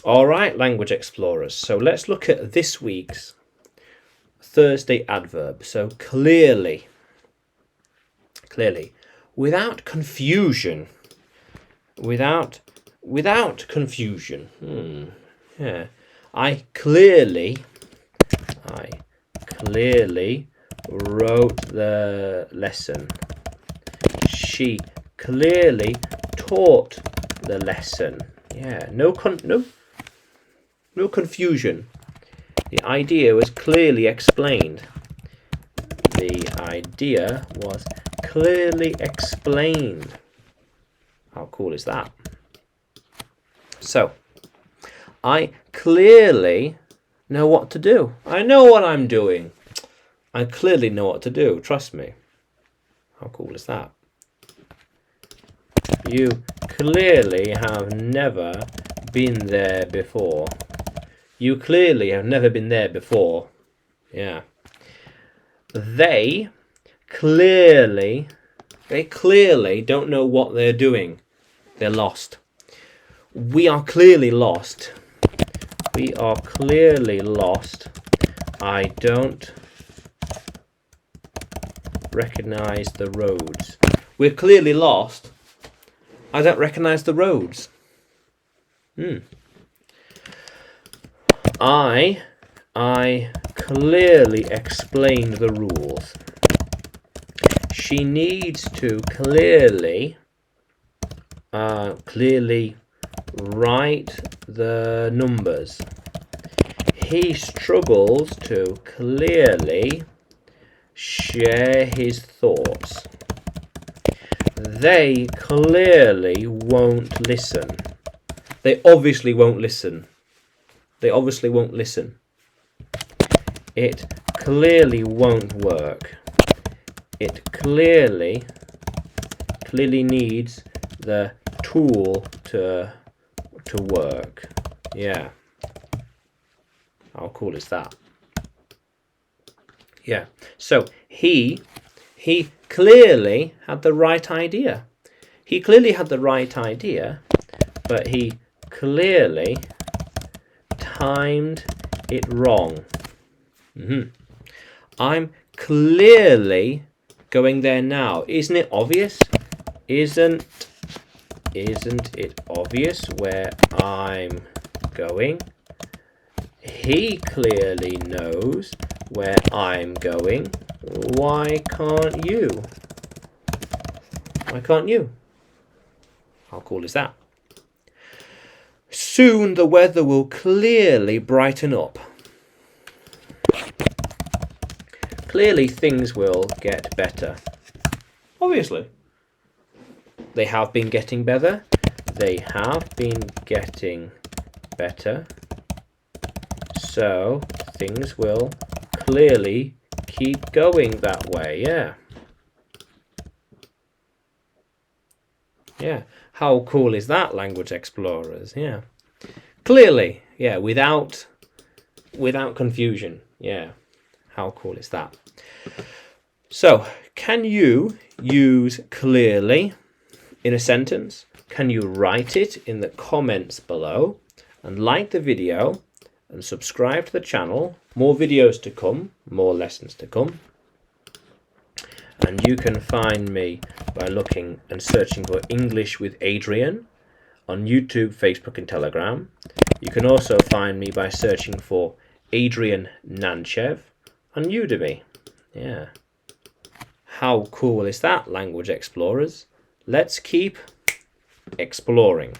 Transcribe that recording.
All right, language explorers. So let's look at this week's Thursday adverb. So clearly, without confusion, without confusion. Yeah, I clearly wrote the lesson. She clearly taught the lesson. Yeah, no confusion. The idea was clearly explained. The idea was clearly explained. How cool is that? So, I clearly know what to do. I know what I'm doing. I clearly know what to do. Trust me. How cool is that? You clearly have never been there before. You clearly have never been there before. Yeah. They clearly don't know what they're doing. They're lost. We are clearly lost. We are clearly lost. I don't recognize the roads. We're clearly lost. I don't recognize the roads. I clearly explained the rules. She needs to clearly write the numbers. He struggles to clearly share his thoughts. They clearly won't listen. They obviously won't listen. They obviously won't listen. It clearly won't work. It clearly needs the tool to work. Yeah. How cool is that? Yeah. So he clearly had the right idea. He clearly had the right idea, but he clearly timed it wrong. I'm clearly going there now. Isn't it obvious? Isn't it obvious where I'm going? He clearly knows where I'm going. Why can't you? Why can't you? How cool is that? Soon the weather will clearly brighten up. Clearly things will get better. Obviously. They have been getting better. They have been getting better. So things will clearly keep going that way. Yeah. Yeah. How cool is that, language explorers? Yeah. Clearly. Yeah. Without confusion. Yeah. How cool is that? So, can you use clearly in a sentence? Can you write it in the comments below? And like the video and subscribe to the channel. More videos to come, more lessons to come. And you can find me by looking and searching for English with Adrian on YouTube, Facebook and Telegram. You can also find me by searching for Adrian Nanchev on Udemy. Yeah. How cool is that, language explorers? Let's keep exploring.